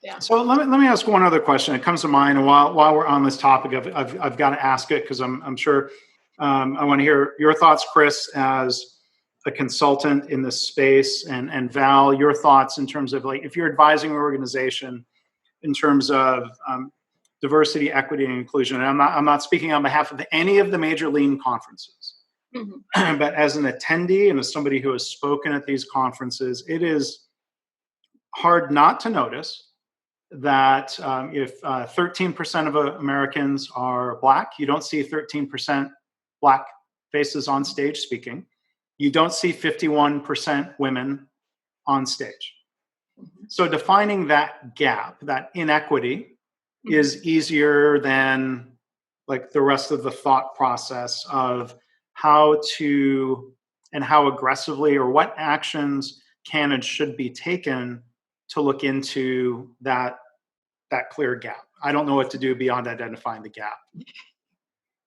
Yeah. So let me ask one other question. It comes to mind, and while we're on this topic, I've got to ask it because I'm sure I want to hear your thoughts, Chris, as a consultant in this space, and Val, your thoughts in terms of, like, if you're advising an organization in terms of diversity, equity, and inclusion. And I'm not speaking on behalf of any of the major lean conferences, but as an attendee and as somebody who has spoken at these conferences, it is hard not to notice that if 13% of Americans are Black, you don't see 13% Black faces on stage speaking. You don't see 51% women on stage. So defining that gap, that inequity, is easier than, like, the rest of the thought process of how to and how aggressively or what actions can and should be taken to look into that clear gap. I don't know what to do beyond identifying the gap.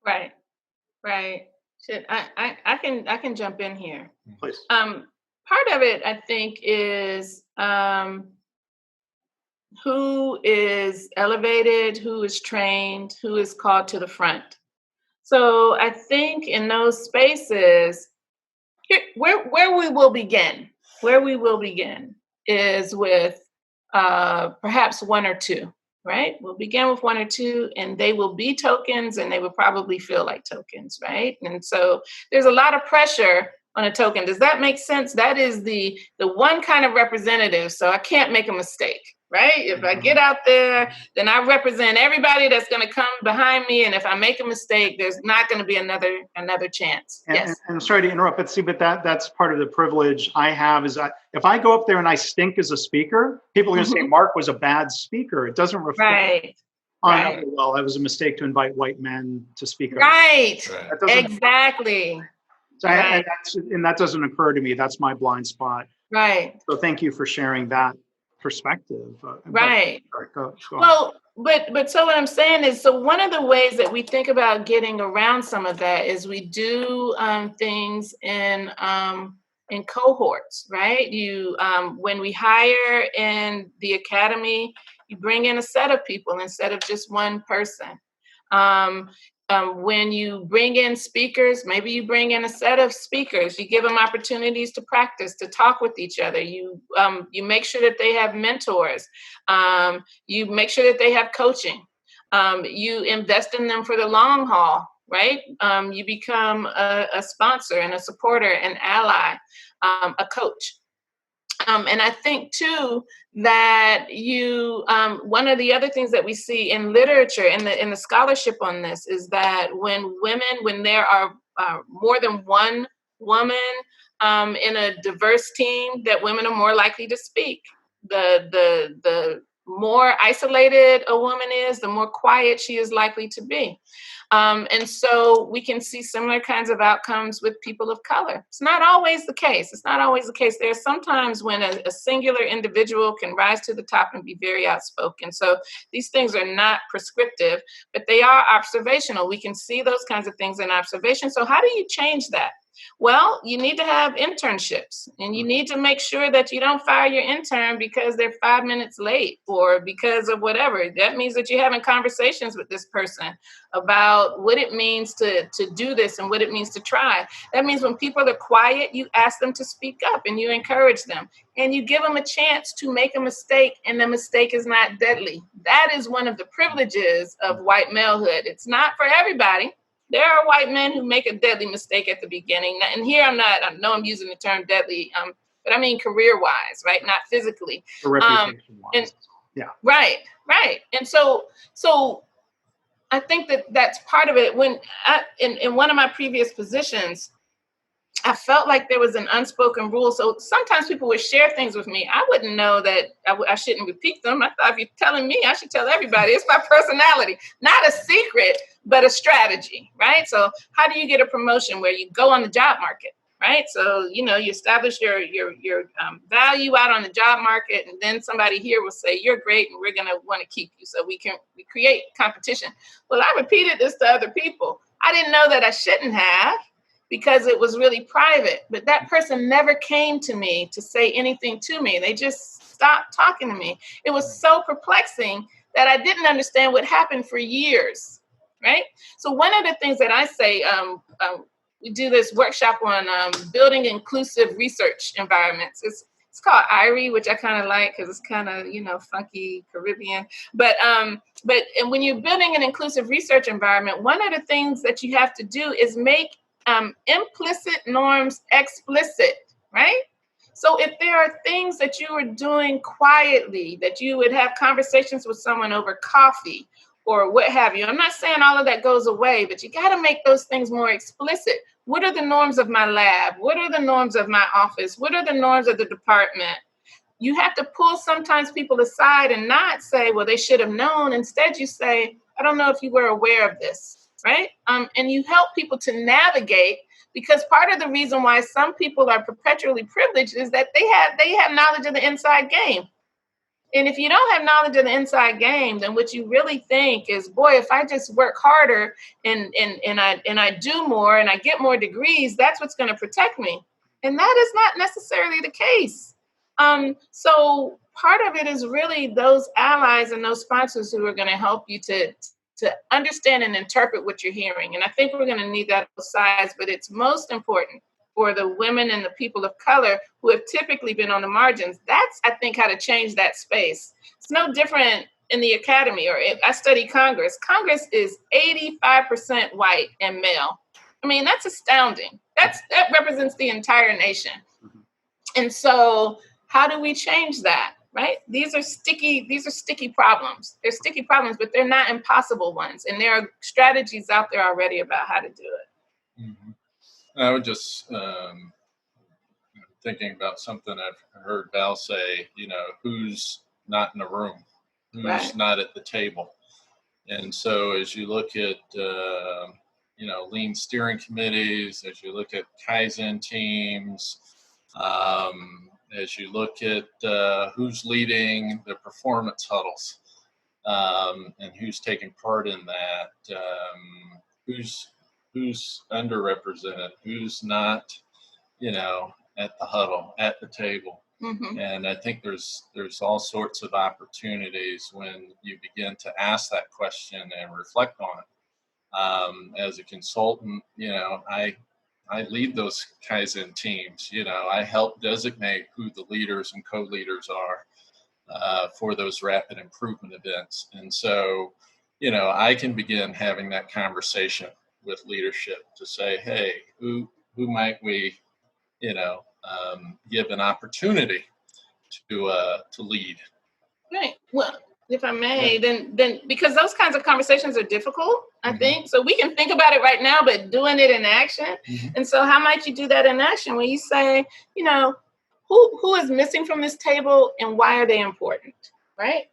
Right. I can jump in here. Please. Part of it, I think, is who is elevated, who is trained, who is called to the front. So I think in those spaces, where we will begin is with perhaps one or two, right? We'll begin with one or two, and they will be tokens, and they will probably feel like tokens, right? And so there's a lot of pressure on a token. Does that make sense? That is the one kind of representative, so I can't make a mistake, right? If I get out there, then I represent everybody that's going to come behind me, and if I make a mistake, there's not going to be another chance. Yes. And sorry to interrupt, but that's part of the privilege I have, is that if I go up there and I stink as a speaker, people are going to say Mark was a bad speaker. It doesn't reflect on, well, it was a mistake to invite white men to speak. Right. Exactly. So and that doesn't occur to me. That's my blind spot. Right. So thank you for sharing that perspective. Right. Go well, but so what I'm saying is, so one of the ways that we think about getting around some of that is we do things in cohorts, right? You when we hire in the academy, you bring in a set of people instead of just one person. When you bring in speakers, maybe you bring in a set of speakers. You give them opportunities to practice, to talk with each other. You make sure that they have mentors. You make sure that they have coaching. You invest in them for the long haul, right? You become a sponsor and a supporter, an ally, a coach. And I think, too, that one of the other things that we see in literature, in the scholarship on this, is that when there are more than one woman in a diverse team, that women are more likely to speak. The more isolated a woman is, the more quiet she is likely to be. And so we can see similar kinds of outcomes with people of color. It's not always the case. There are sometimes when a singular individual can rise to the top and be very outspoken. So these things are not prescriptive, but they are observational. We can see those kinds of things in observation. So how do you change that? Well, you need to have internships, and you need to make sure that you don't fire your intern because they're 5 minutes late or because of whatever. That means that you're having conversations with this person about what it means to do this and what it means to try. That means when people are quiet, you ask them to speak up and you encourage them and you give them a chance to make a mistake, and the mistake is not deadly. That is one of the privileges of white malehood. It's not for everybody. There are white men who make a deadly mistake at the beginning. And here I know I'm using the term deadly, but I mean career-wise, right? Not physically. Reputation-wise. Yeah. Right. And so I think that's part of it. When in one of my previous positions, I felt like there was an unspoken rule. So sometimes people would share things with me. I wouldn't know that I shouldn't repeat them. I thought, if you're telling me, I should tell everybody. It's my personality, not a secret, but a strategy, right? So how do you get a promotion where you go on the job market, right? So, you establish your value out on the job market, and then somebody here will say, you're great, and we're going to want to keep you. So we create competition. Well, I repeated this to other people. I didn't know that I shouldn't have. because it was really private. But that person never came to me to say anything to me. They just stopped talking to me. It was so perplexing that I didn't understand what happened for years, right? So one of the things that I say, we do this workshop on building inclusive research environments. It's called IRE, which I kind of like because it's kind of, funky Caribbean. But and when you're building an inclusive research environment, one of the things that you have to do is make implicit norms explicit, right? So if there are things that you are doing quietly, that you would have conversations with someone over coffee or what have you. I'm not saying all of that goes away, but you got to make those things more explicit. What are the norms of my lab? What are the norms of my office? What are the norms of the department? You have to pull sometimes people aside and not say, well, they should have known. Instead, you say, I don't know if you were aware of this, right? And you help people to navigate, because part of the reason why some people are perpetually privileged is that they have knowledge of the inside game. And if you don't have knowledge of the inside game, then what you really think is, boy, if I just work harder and I do more and I get more degrees, that's what's going to protect me. And that is not necessarily the case. So part of it is really those allies and those sponsors who are going to help you to understand and interpret what you're hearing. And I think we're going to need that on both sides, but it's most important for the women and the people of color who have typically been on the margins. That's, I think, how to change that space. It's no different in the academy, or I study Congress. Congress is 85% white and male. I mean, that's astounding. That represents the entire nation. And so how do we change that, right? These are sticky problems. They're sticky problems, but they're not impossible ones. And there are strategies out there already about how to do it. Mm-hmm. I would just thinking about something I've heard Val say, who's not in the room, who's right. not at the table. And so as you look at, lean steering committees, as you look at Kaizen teams, as you look at who's leading the performance huddles, and who's taking part in that, who's underrepresented, who's not, at the huddle, at the table. Mm-hmm. And I think there's all sorts of opportunities when you begin to ask that question and reflect on it. As a consultant, I lead those Kaizen teams. I help designate who the leaders and co-leaders are for those rapid improvement events. And so, I can begin having that conversation with leadership to say, hey, who might we, give an opportunity to lead. Right. Well, if I may, then because those kinds of conversations are difficult, I think. So we can think about it right now, but doing it in action. And so how might you do that in action when you say, who is missing from this table and why are they important, right?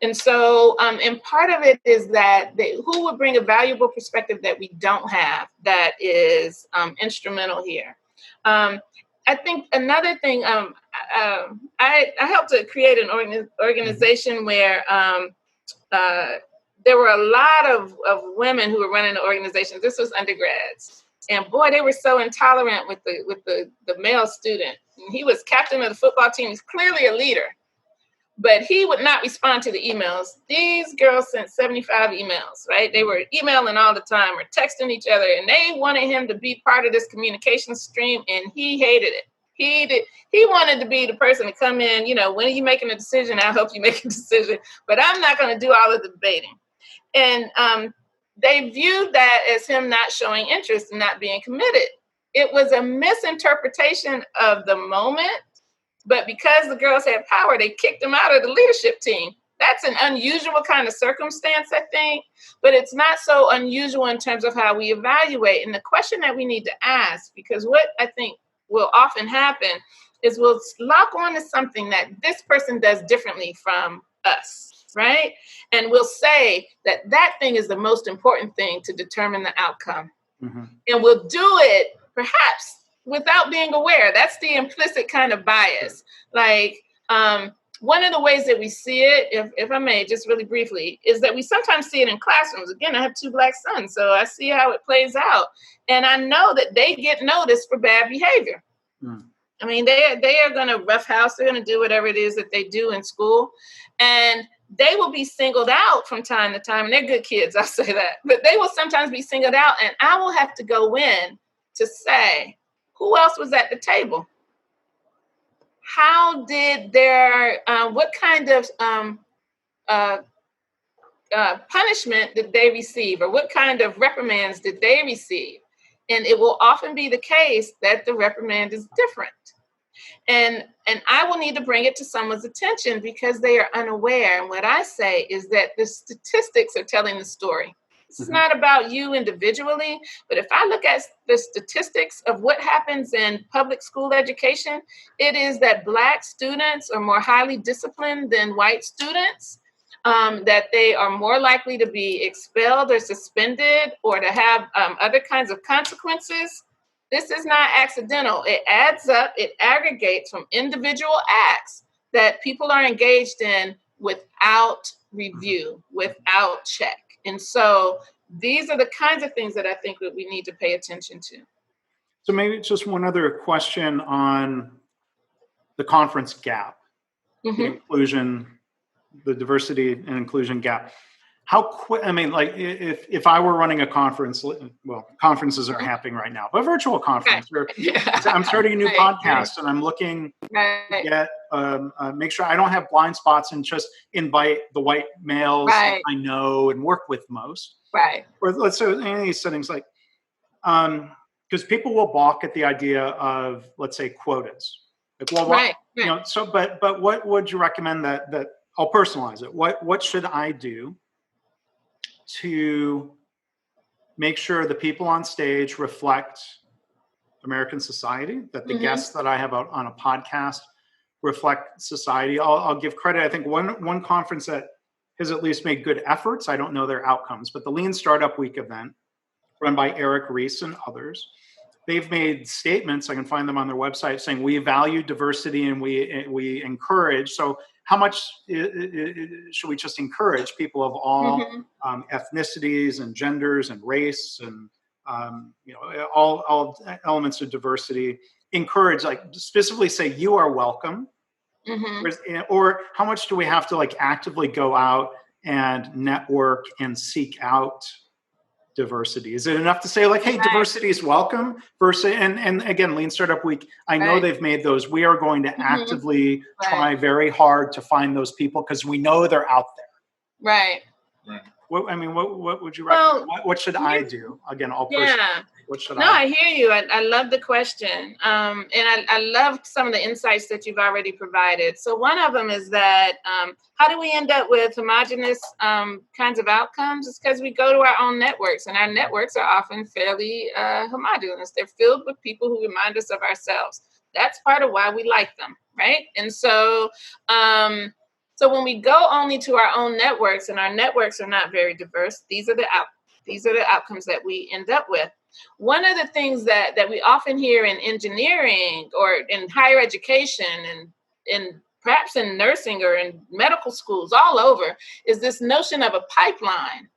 And so, and part of it is that who would bring a valuable perspective that we don't have that is instrumental here. I think another thing, I helped to create an organization where there were a lot of women who were running the organizations. This was undergrads. And boy, they were so intolerant with the male student. And he was captain of the football team. He's clearly a leader. But he would not respond to the emails. These girls sent 75 emails, right? They were emailing all the time or texting each other, and they wanted him to be part of this communication stream, and he hated it. He wanted to be the person to come in, when are you making a decision? I'll help you make a decision, but I'm not going to do all of the debating. And they viewed that as him not showing interest and not being committed. It was a misinterpretation of the moment. But because the girls had power, they kicked them out of the leadership team. That's an unusual kind of circumstance, I think, but it's not so unusual in terms of how we evaluate. And the question that we need to ask, because what I think will often happen is we'll lock on to something that this person does differently from us, right? And we'll say that thing is the most important thing to determine the outcome. And we'll do it perhaps without being aware. That's the implicit kind of bias. Like, one of the ways that we see it, if I may, just really briefly, is that we sometimes see it in classrooms. Again, I have 2 Black sons, so I see how it plays out. And I know that they get noticed for bad behavior. I mean, they are going to roughhouse. They're going to do whatever it is that they do in school. And they will be singled out from time to time. And they're good kids, I'll say that. But they will sometimes be singled out. And I will have to go in to say, who else was at the table? How did what kind of punishment did they receive, or what kind of reprimands did they receive? And it will often be the case that the reprimand is different. And I will need to bring it to someone's attention because they are unaware. And what I say is that the statistics are telling the story. This is not about you individually, but if I look at the statistics of what happens in public school education, it is that Black students are more highly disciplined than white students, that they are more likely to be expelled or suspended or to have other kinds of consequences. This is not accidental. It adds up, it aggregates from individual acts that people are engaged in without review, without check. And so these are the kinds of things that I think that we need to pay attention to. So maybe just one other question on the conference gap, the inclusion, the diversity and inclusion gap. How quick, I mean, like if I were running a conference, well, conferences are happening right now, but a virtual conference, I'm starting a new podcast and I'm looking to get, make sure I don't have blind spots and just invite the white males that I know and work with most. Or let's say in any settings, like, because people will balk at the idea of, let's say, quotas. Like, well, you know, so, but what would you recommend that I'll personalize it. What should I do to make sure the people on stage reflect American society, that the guests that I have out on a podcast reflect society? I'll give credit. I think one conference that has at least made good efforts, I don't know their outcomes, but the Lean Startup Week event run by Eric Ries and others, they've made statements, I can find them on their website, saying we value diversity and we encourage. So how much should we just encourage people of all ethnicities and genders and race and you know, all elements of diversity? Encourage, like specifically say you are welcome, or how much do we have to like actively go out and network and seek out diversity? Is it enough to say like, hey, diversity is welcome versus, and again, Lean Startup Week, I know they've made those. We are going to actively try very hard to find those people because we know they're out there. What, I mean, what would you recommend? What should I do? Again, all personal. What should I hear you. I love the question. And I love some of the insights that you've already provided. So one of them is that how do we end up with homogenous kinds of outcomes? It's because we go to our own networks, and our networks are often fairly homogenous. They're filled with people who remind us of ourselves. That's part of why we like them, right? And so so when we go only to our own networks, and our networks are not very diverse, these are the outcomes that we end up with. One of the things that we often hear in engineering or in higher education and perhaps in nursing or in medical schools all over is this notion of a pipeline.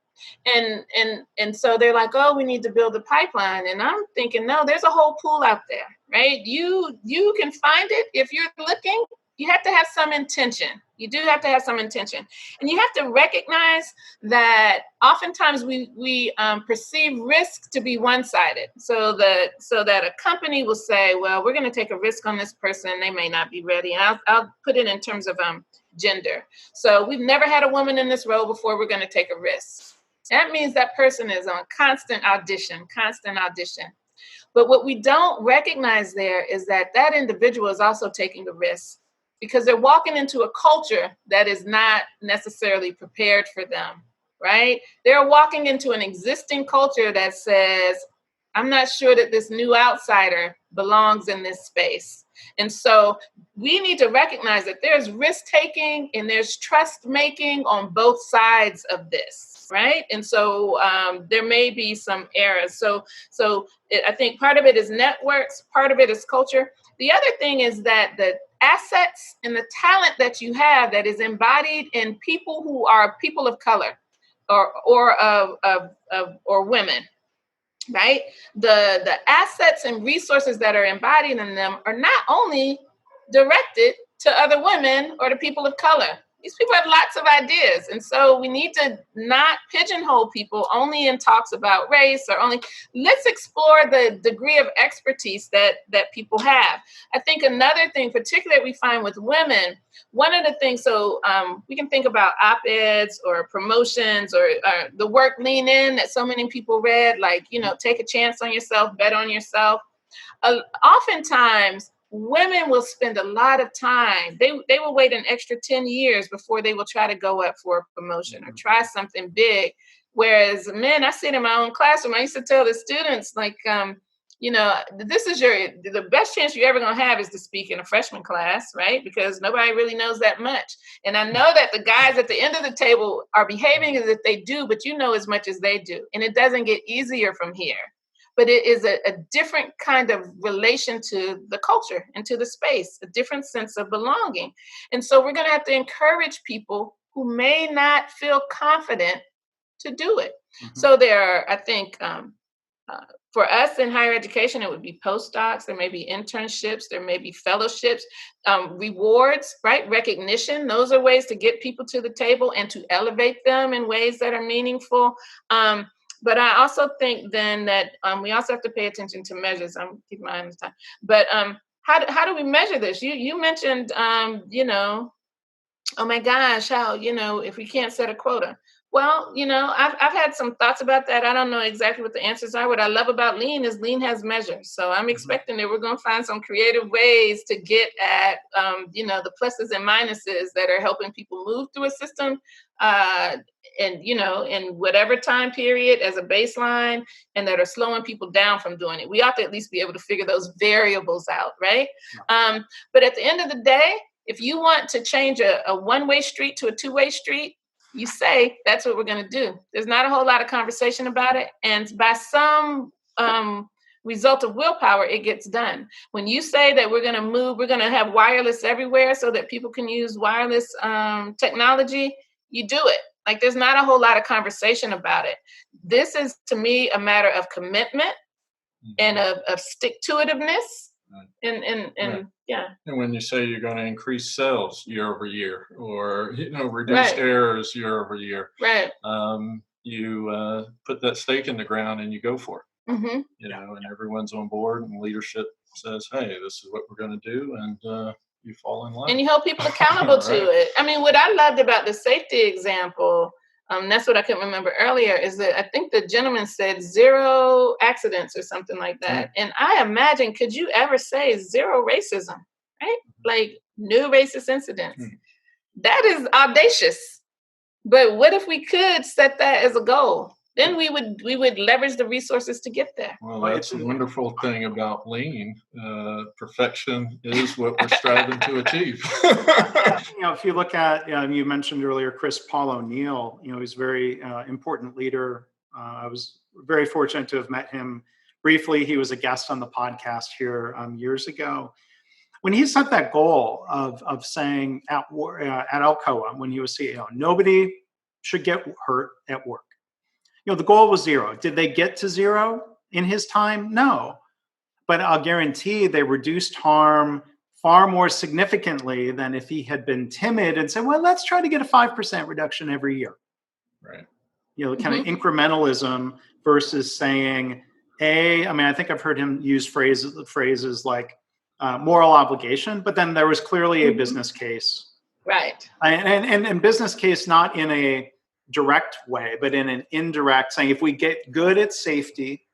And so they're like, oh, we need to build a pipeline. And I'm thinking, no, there's a whole pool out there, right? You can find it if you're looking. You have to have some intention. You do have to have some intention. And you have to recognize that oftentimes we perceive risk to be one-sided. So that a company will say, well, we're going to take a risk on this person. They may not be ready. And I'll put it in terms of gender. So we've never had a woman in this role before. We're going to take a risk. That means that person is on constant audition. But what we don't recognize there is that individual is also taking a risk, because they're walking into a culture that is not necessarily prepared for them, right? They're walking into an existing culture that says, I'm not sure that this new outsider belongs in this space. And so we need to recognize that there's risk-taking and there's trust-making on both sides of this, right? And so there may be some errors. So I think part of it is networks, part of it is culture. The other thing is that the assets and the talent that you have that is embodied in people who are people of color or women, right? The assets and resources that are embodied in them are not only directed to other women or to people of color. These people have lots of ideas. And so we need to not pigeonhole people only in talks about race or only, let's explore the degree of expertise that people have. I think another thing, particularly we find with women, one of the things, so we can think about op-eds or promotions or the work Lean In that so many people read, like, take a chance on yourself, bet on yourself. Oftentimes, women will spend a lot of time. They will wait an extra 10 years before they will try to go up for a promotion or try something big. Whereas men, I see it in my own classroom. I used to tell the students, like, this is the best chance you're ever going to have is to speak in a freshman class, right? Because nobody really knows that much. And I know that the guys at the end of the table are behaving as if they do, but you know as much as they do. And it doesn't get easier from here. But it is a different kind of relation to the culture and to the space, a different sense of belonging. And so we're going to have to encourage people who may not feel confident to do it. Mm-hmm. So there are, I think, for us in higher education, it would be postdocs, there may be internships, there may be fellowships, rewards, right? Recognition. Those are ways to get people to the table and to elevate them in ways that are meaningful. But I also think then that we also have to pay attention to measures. I'm keeping my eye on the time. But how do we measure this? You mentioned, oh my gosh, how, if we can't set a quota. Well, I've had some thoughts about that. I don't know exactly what the answers are. What I love about Lean is Lean has measures. So I'm expecting that we're going to find some creative ways to get at, the pluses and minuses that are helping people move through a system and, in whatever time period as a baseline, and that are slowing people down from doing it. We ought to at least be able to figure those variables out, right? Yeah. But at the end of the day, if you want to change a one-way street to a two-way street, you say that's what we're going to do. There's not a whole lot of conversation about it. And by some result of willpower, it gets done. When you say that we're going to have wireless everywhere so that people can use wireless technology, you do it. Like, there's not a whole lot of conversation about it. This is, to me, a matter of commitment and of stick-to-itiveness. And yeah. And when you say you're going to increase sales year over year, or reduce errors year over year, right? You put that stake in the ground and you go for it. Mm-hmm. And everyone's on board, and leadership says, "Hey, this is what we're going to do," and you fall in line. And you hold people accountable to it. I mean, what I loved about the safety example, that's what I couldn't remember earlier, is that I think the gentleman said 0 accidents or something like that. Mm-hmm. And I imagine, could you ever say 0 racism, right? Like, no racist incidents. Mm-hmm. That is audacious. But what if we could set that as a goal? Then we would leverage the resources to get there. Well, that's a wonderful thing about Lean. Perfection is what we're striving to achieve. If you look at, you mentioned earlier, Paul O'Neill, he's a very important leader. I was very fortunate to have met him briefly. He was a guest on the podcast here years ago. When he set that goal of saying at Alcoa, when he was CEO, nobody should get hurt at work. The goal was 0. Did they get to 0 in his time? No. But I'll guarantee they reduced harm far more significantly than if he had been timid and said, well, let's try to get a 5% reduction every year. Right. Kind of incrementalism versus saying, I think I've heard him use phrases like moral obligation, but then there was clearly a business case. Right. And business case not in a direct way, but in an indirect, saying if we get good at safety,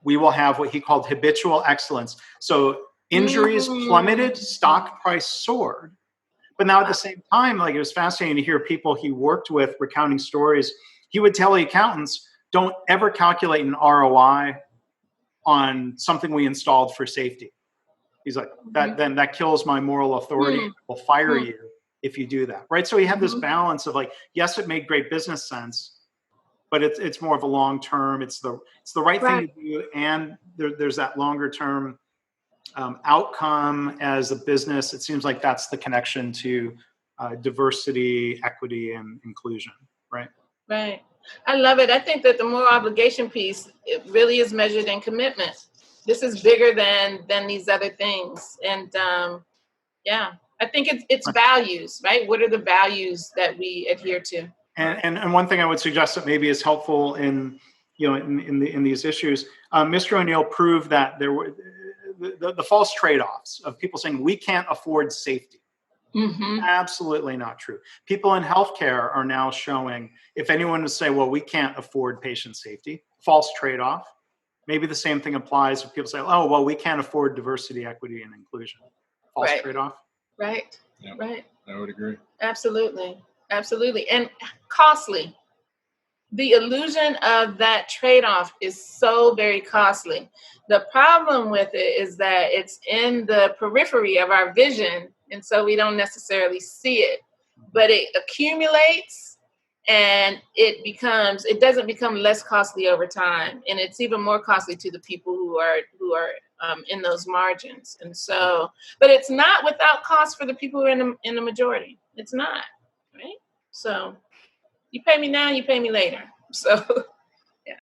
we will have what he called habitual excellence. So injuries plummeted, stock price soared. But now at the same time, like, it was fascinating to hear people he worked with recounting stories. He would tell the accountants, don't ever calculate an ROI on something we installed for safety. He's like, then that kills my moral authority. We'll fire you if you do that, right? So he had this balance of, like, yes, it made great business sense, but it's more of a long term. It's the right thing to do, and there's that longer term outcome as a business. It seems like that's the connection to diversity, equity, and inclusion, right? Right. I love it. I think that the moral obligation piece, it really is measured in commitment. This is bigger than these other things. And yeah, I think it's values, right? What are the values that we adhere to? And one thing I would suggest that maybe is helpful in these issues, Mr. O'Neill proved that there were the false trade-offs of people saying we can't afford safety. Mm-hmm. Absolutely not true. People in healthcare are now showing, if anyone would say, well, we can't afford patient safety, false trade-off. Maybe the same thing applies if people say, oh, well, we can't afford diversity, equity, and inclusion. False trade-off. Right. Yeah, right. I would agree. Absolutely. Absolutely. And costly. The illusion of that trade-off is so very costly. The problem with it is that it's in the periphery of our vision, and so we don't necessarily see it. But it accumulates, and it doesn't become less costly over time, and it's even more costly to the people who are in those margins. And so, but it's not without cost for the people who are in the majority. It's not, right? So. You pay me now, you pay me later. So